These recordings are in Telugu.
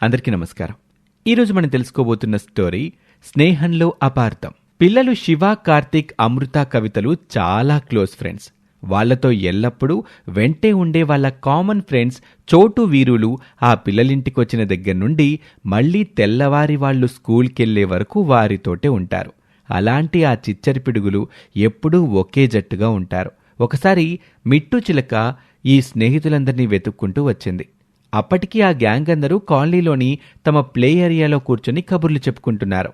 అందరికీ నమస్కారం. ఈరోజు మనం తెలుసుకోబోతున్న స్టోరీ స్నేహంలో అపార్థం. పిల్లలు శివ, కార్తీక్, అమృత, కవితలు చాలా క్లోజ్ ఫ్రెండ్స్. వాళ్లతో ఎల్లప్పుడూ వెంటే ఉండే వాళ్ళ కామన్ ఫ్రెండ్స్ చోటు, వీరులు ఆ పిల్లలింటికొచ్చిన దగ్గర నుండి మళ్లీ తెల్లవారి వాళ్లు స్కూల్కెళ్లే వరకు వారితోటే ఉంటారు. అలాంటి ఆ చిచ్చరి పిడుగులు ఎప్పుడూ ఒకే జట్టుగా ఉంటారు. ఒకసారి మిట్టు చిలక ఈ స్నేహితులందరినీ వెతుక్కుంటూ వచ్చింది. అప్పటికి ఆ గ్యాంగ్ అందరూ కాలనీలోని తమ ప్లే ఏరియాలో కూర్చొని కబుర్లు చెప్పుకుంటున్నారు.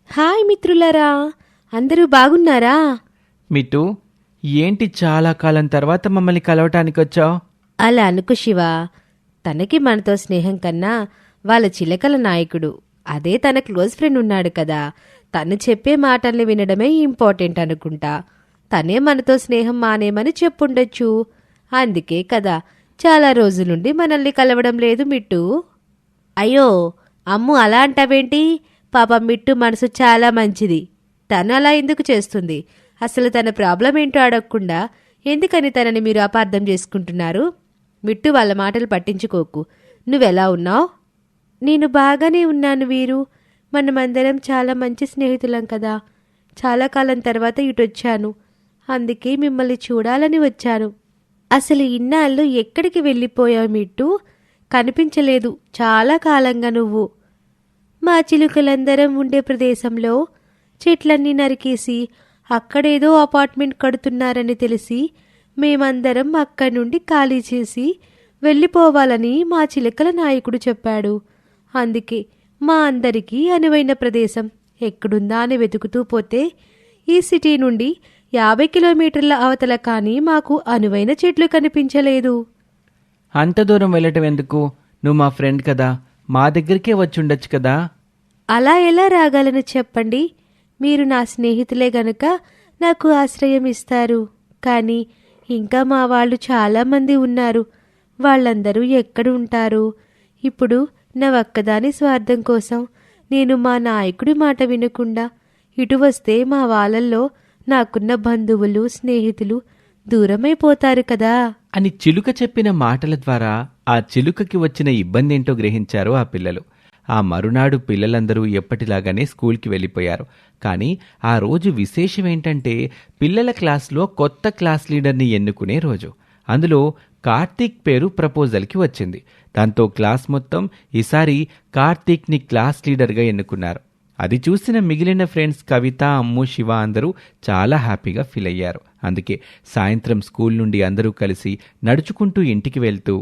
హాయ్ మిత్రులారా, అందరూ బాగున్నారా? మిట్టు, ఏంటి చాలా కాలం తర్వాత మమ్మల్ని కలవటానికి వచ్చావు? అలా అనుకు శివ. తనకి మనతో స్నేహం కన్నా వాళ్ళ చిలకల నాయకుడు, అదే తన క్లోజ్ ఫ్రెండ్ ఉన్నాడు కదా, తను చెప్పే మాటల్ని వినడమే ఇంపార్టెంట్ అనుకుంటా. తనే మనతో స్నేహం మానేమని చెప్పుండొచ్చు. అందుకే కదా చాలా రోజులుండి మనల్ని కలవడం లేదు మిట్టు. అయ్యో అమ్ము, అలా అంటావేంటి? పాపం మిట్టు మనసు చాలా మంచిది. తను అలా ఎందుకు చేస్తుంది? అసలు తన ప్రాబ్లం ఏంటో అడగకుండా ఎందుకని తనని మీరు అపార్థం చేసుకుంటున్నారు? మిట్టు, వాళ్ళ మాటలు పట్టించుకోకు. నువ్వెలా ఉన్నావు? నేను బాగానే ఉన్నాను వీరు. మనమందరం చాలా మంచి స్నేహితులం కదా. చాలా కాలం తర్వాత ఇటొచ్చాను. అందుకే మిమ్మల్ని చూడాలని వచ్చాను. అసలు ఇన్నాళ్ళు ఎక్కడికి వెళ్ళిపోయావు మిట్టు? కనిపించలేదు చాలా కాలంగా నువ్వు. మా చిలుకలందరం ఉండే ప్రదేశంలో చెట్లన్నీ నరికేసి అక్కడేదో అపార్ట్మెంట్ కడుతున్నారని తెలిసి మేమందరం అక్కడి నుండి ఖాళీ చేసి వెళ్ళిపోవాలని మా చిలుకల నాయకుడు చెప్పాడు. అందుకే మా అందరికీ అనువైన ప్రదేశం ఎక్కడుందా అని వెతుకుతూ పోతే ఈ సిటీ నుండి 50 కిలోమీటర్ల అవతల కానీ మాకు అనువైన చెట్లు కనిపించలేదు. అంత దూరం వెళ్ళటం ఎందుకు? నువ్వు మా ఫ్రెండ్ కదా, మా దగ్గరికే వచ్చుండొచ్చు కదా. అలా ఎలా రాగలను చెప్పండి? మీరు నా స్నేహితులే గనుక నాకు ఆశ్రయం ఇస్తారు. కానీ ఇంకా మా వాళ్ళు చాలామంది ఉన్నారు. వాళ్ళందరూ ఎక్కడ ఉంటారు? ఇప్పుడు నా ఒక్కదాని స్వార్థం కోసం నేను మా నాయకుడి మాట వినకుండా ఇటు వస్తే మా వాళ్ళల్లో నాకున్న బంధువులు, స్నేహితులు దూరమైపోతారు కదా అని చిలుక చెప్పిన మాటల ద్వారా ఆ చిలుకకి వచ్చిన ఇబ్బందేంటో గ్రహించారు ఆ పిల్లలు. ఆ మరునాడు పిల్లలందరూ ఎప్పటిలాగానే స్కూల్కి వెళ్ళిపోయారు. కానీ ఆ రోజు విశేషమేంటంటే పిల్లల క్లాస్లో కొత్త క్లాస్ లీడర్ని ఎన్నుకునే రోజు. అందులో కార్తీక్ పేరు ప్రపోజల్కి వచ్చింది. దాంతో క్లాస్ మొత్తం ఈసారి కార్తీక్ని క్లాస్ లీడర్గా ఎన్నుకున్నారు. అది చూసిన మిగిలిన ఫ్రెండ్స్ కవిత, అమ్ము, శివ అందరూ చాలా హ్యాపీగా ఫీల్ అయ్యారు. అందుకే సాయంత్రం స్కూల్ నుండి అందరూ కలిసి నడుచుకుంటూ ఇంటికి వెళ్తూ,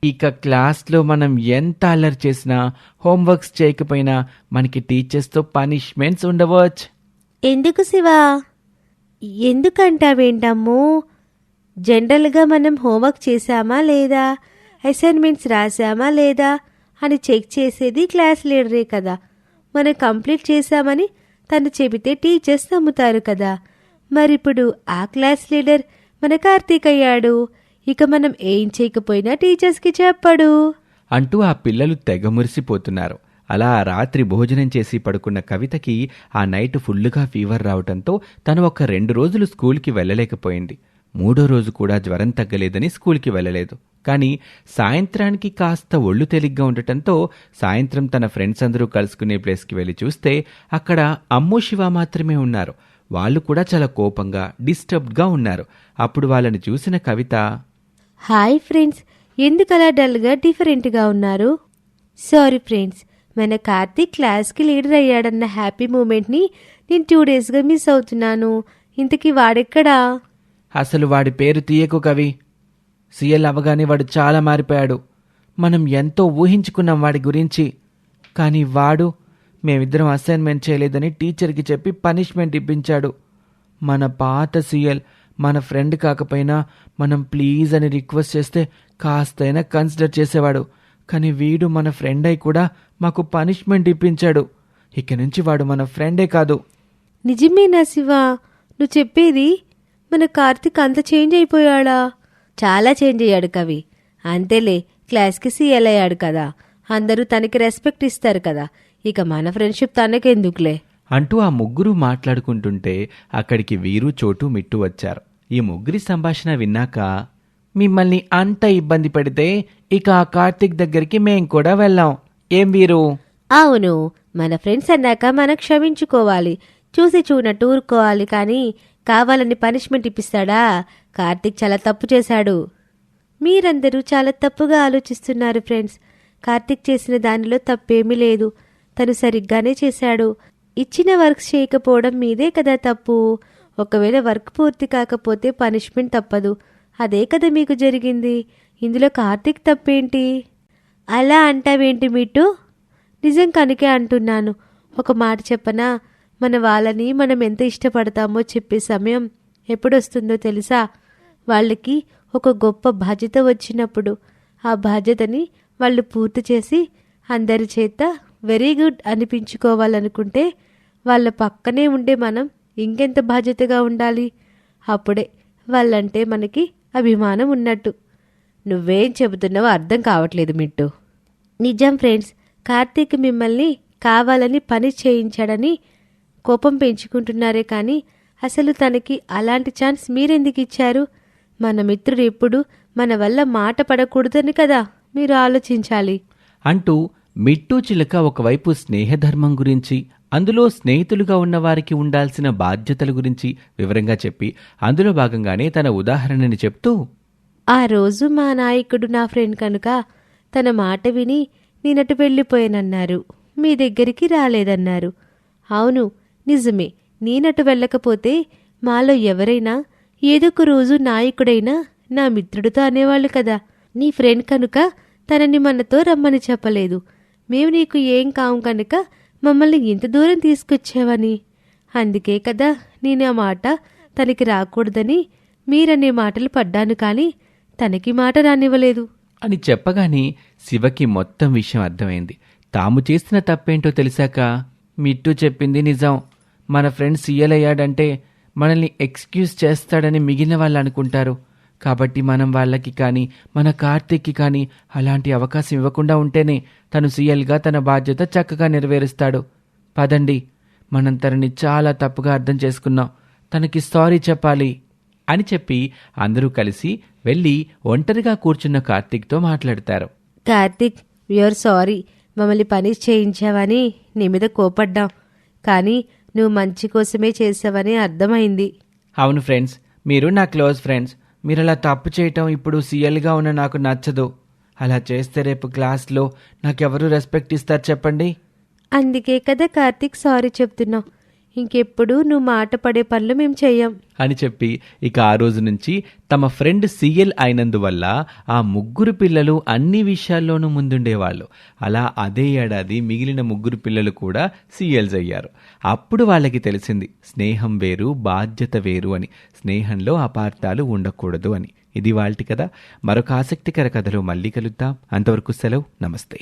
ఇక క్లాస్లో మనం ఎంత అల్లరి చేసినా, హోంవర్క్స్ చేయకపోయినా మనకి టీచర్స్తో పనిష్మెంట్స్ ఉండవచ్చు. ఎందుకు శివా? ఎందుకంటావేంటమ్మో? జనరల్గా మనం హోంవర్క్ చేశామా లేదా, అసైన్మెంట్స్ రాశామా లేదా అని చెక్ చేసేది క్లాస్ లీడరే కదా. మనం కంప్లీట్ చేశామని తను చెబితే టీచర్స్ నమ్ముతారు కదా. మరిప్పుడు ఆ క్లాస్ లీడర్ మన కార్తీక్ అయ్యాడు. ఇక మనం ఏం చేయకపోయినా టీచర్స్కి చెప్పడు అంటూ ఆ పిల్లలు తెగ మురిసిపోతున్నారు. అలా రాత్రి భోజనం చేసి పడుకున్న కవితకి ఆ నైట్ ఫుల్లుగా ఫీవర్ రావటంతో తను ఒక 2 రోజులు స్కూల్కి వెళ్ళలేకపోయింది. 3వ రోజు కూడా జ్వరం తగ్గలేదని స్కూల్కి వెళ్ళలేదు. కానీ సాయంత్రానికి కాస్త ఒళ్ళు తేలిగ్గా ఉండటంతో సాయంత్రం తన ఫ్రెండ్స్ అందరూ కలుసుకునే ప్లేస్కి వెళ్ళి చూస్తే అక్కడ అమ్ము, శివ మాత్రమే ఉన్నారు. వాళ్ళు కూడా చాలా కోపంగా, డిస్టర్బ్డ్గా ఉన్నారు. అప్పుడు వాళ్ళని చూసిన కవిత, హాయ్ ఫ్రెండ్స్, ఎందుకలా డల్గా డిఫరెంట్గా ఉన్నారు? సారీ ఫ్రెండ్స్, మన కార్తీక్ క్లాస్కి లీడర్ అయ్యాడన్న హ్యాపీ మూమెంట్ని నేను 2 డేస్గా మిస్ అవుతున్నాను. ఇంతకీ వాడెక్కడా? అసలు వాడి పేరు తీయకు కవి. సీఎల్ అవగానే వాడు చాలా మారిపోయాడు. మనం ఎంతో ఊహించుకున్నాం వాడి గురించి. కానీ వాడు మేమిద్దరం అసైన్మెంట్ చేయలేదని టీచర్కి చెప్పి పనిష్మెంట్ ఇప్పించాడు. మన పాత సీఎల్ మన ఫ్రెండ్ కాకపోయినా మనం ప్లీజ్ అని రిక్వెస్ట్ చేస్తే కాస్తైనా కన్సిడర్ చేసేవాడు. కానీ వీడు మన ఫ్రెండ్ అయి కూడా మాకు పనిష్మెంట్ ఇప్పించాడు. ఇక నుంచి వాడు మన ఫ్రెండే కాదు. నిజమేనా శివ నువ్వు చెప్పేది? మన కార్తీక్ అంత చేంజ్ అయిపోయాడా? చాలా చేంజ్ అయ్యాడు కవి. అంతేలే, క్లాస్కి సీఎల్ అయ్యాడు కదా, అందరూ తనకి రెస్పెక్ట్ ఇస్తారు కదా. ఇక మన ఫ్రెండ్షిప్ తనకెందుకులే అంటూ ఆ ముగ్గురు మాట్లాడుకుంటుంటే అక్కడికి వీరు, చోటు, మిట్టు వచ్చారు. ఈ ముగ్గురి సంభాషణ విన్నాక, మిమ్మల్ని అంత ఇబ్బంది పెడితే ఇక ఆ కార్తీక్ దగ్గరికి మేం కూడా వెళ్ళాం. ఏం వీరు? అవును, మన ఫ్రెండ్స్ అన్నాక మనం క్షమించుకోవాలి, చూసి చూడనట్టు ఊరుకోవాలి, కానీ కావాలని పనిష్మెంట్ ఇప్పిస్తాడా? కార్తీక్ చాలా తప్పు చేశాడు. మీరందరూ చాలా తప్పుగా ఆలోచిస్తున్నారు ఫ్రెండ్స్. కార్తీక్ చేసిన దానిలో తప్పేమీ లేదు. తను సరిగ్గానే చేశాడు. ఇచ్చిన వర్క్స్ చేయకపోవడం మీదే కదా తప్పు. ఒకవేళ వర్క్ పూర్తి కాకపోతే పనిష్మెంట్ తప్పదు. అదే కదా మీకు జరిగింది. ఇందులో కార్తీక్ తప్పేంటి? అలా అంటావేంటి మిట్టు? నిజం కనుకే అంటున్నాను. ఒక మాట చెప్పనా? మన వాళ్ళని మనం ఎంత ఇష్టపడతామో చెప్పే సమయం ఎప్పుడొస్తుందో తెలుసా? వాళ్ళకి ఒక గొప్ప బాధ్యత వచ్చినప్పుడు. ఆ బాధ్యతని వాళ్ళు పూర్తి చేసి అందరి చేత వెరీ గుడ్ అనిపించుకోవాలనుకుంటే వాళ్ళ పక్కనే ఉండే మనం ఇంకెంత బాధ్యతగా ఉండాలి. అప్పుడే వాళ్ళంటే మనకి అభిమానం ఉన్నట్టు. నువ్వేం చెబుతున్నావో అర్థం కావట్లేదు మిట్టు. నిజం ఫ్రెండ్స్, కార్తీక్ మిమ్మల్ని కావాలని పని చేయించాడని కోపం పెంచుకుంటున్నారే కానీ అసలు తనకి అలాంటి ఛాన్స్ మీరెందుకు ఇచ్చారు? మన మిత్రుడు ఎప్పుడు మన వల్ల మాట పడకూడదని కదా మీరు ఆలోచించాలి అంటూ మిట్టు చిలుక ఒకవైపు స్నేహధర్మం గురించి, అందులో స్నేహితులుగా ఉన్నవారికి ఉండాల్సిన బాధ్యతల గురించి వివరంగా చెప్పి అందులో భాగంగానే తన ఉదాహరణని చెప్తూ, ఆ రోజు మా నాయకుడు నా ఫ్రెండ్ కనుక తన మాట విని నేనటు వెళ్ళిపోయానన్నారు. మీ దగ్గరికి రాలేదన్నారు. అవును, నిజమే. నేనటు వెళ్ళకపోతే మాలో ఎవరైనా ఏదొక రోజు నాయకుడైనా నా మిత్రుడితో అనేవాళ్ళు కదా. నీ ఫ్రెండ్ కనుక తనని మనతో రమ్మని చెప్పలేదు. మేము నీకు ఏం కావు కనుక మమ్మల్ని ఇంత దూరం తీసుకొచ్చావని. అందుకే కదా నేను ఆ మాట తనకి రాకూడదని మీరనే మాటలు పడ్డాను, కానీ తనకి మాట రానివ్వలేదు అని చెప్పగానే శివకి మొత్తం విషయం అర్థమైంది. తాము చేసిన తప్పేంటో తెలిసాక మిట్టు చెప్పింది నిజం. మన ఫ్రెండ్ సీఎల్ అయ్యాడంటే మనల్ని ఎక్స్క్యూజ్ చేస్తాడని మిగిలిన వాళ్ళు అనుకుంటారు. కాబట్టి మనం వాళ్ళకి కానీ మన కార్తీక్కి కానీ అలాంటి అవకాశం ఇవ్వకుండా ఉంటేనే తను సీఎల్గా తన బాధ్యత చక్కగా నెరవేరుస్తాడు. పదండి, మనం తనని చాలా తప్పుగా అర్థం చేసుకున్నాం, తనకి సారీ చెప్పాలి అని చెప్పి అందరూ కలిసి వెళ్ళి ఒంటరిగా కూర్చున్న కార్తీక్తో మాట్లాడతారు. Karthik, you're sorry. మమ్మల్ని పని చేయించావని నీ మీద కోపడ్డాం, కానీ నువ్వు మంచి కోసమే చేసావని అర్థమైంది. అవును ఫ్రెండ్స్, మీరు నా క్లోజ్ ఫ్రెండ్స్. మీరు అలా తప్పు చేయటం ఇప్పుడు సీఎల్గా ఉన్న నాకు నచ్చదు. అలా చేస్తే రేపు క్లాస్లో నాకెవరు రెస్పెక్ట్ ఇస్తారు చెప్పండి? అందుకే కదా కార్తీక్ సారీ చెప్తున్నావు. ఇంకెప్పుడు నువ్వు మాట పడే పనులు మేము చెయ్యం అని చెప్పి ఇక ఆ రోజు నుంచి తమ ఫ్రెండ్ సీఎల్ అయినందువల్ల ఆ ముగ్గురు పిల్లలు అన్ని విషయాల్లోనూ ముందుండేవాళ్ళు. అలా అదే ఏడాది మిగిలిన ముగ్గురు పిల్లలు కూడా సీఎల్స్ అయ్యారు. అప్పుడు వాళ్ళకి తెలిసింది స్నేహం వేరు, బాధ్యత వేరు అని. స్నేహంలో అపార్థాలు ఉండకూడదు అని. ఇది వాళ్ళటి కథ. మరొక ఆసక్తికర కథలో మళ్ళీ కలుద్దాం. అంతవరకు సెలవు. నమస్తే.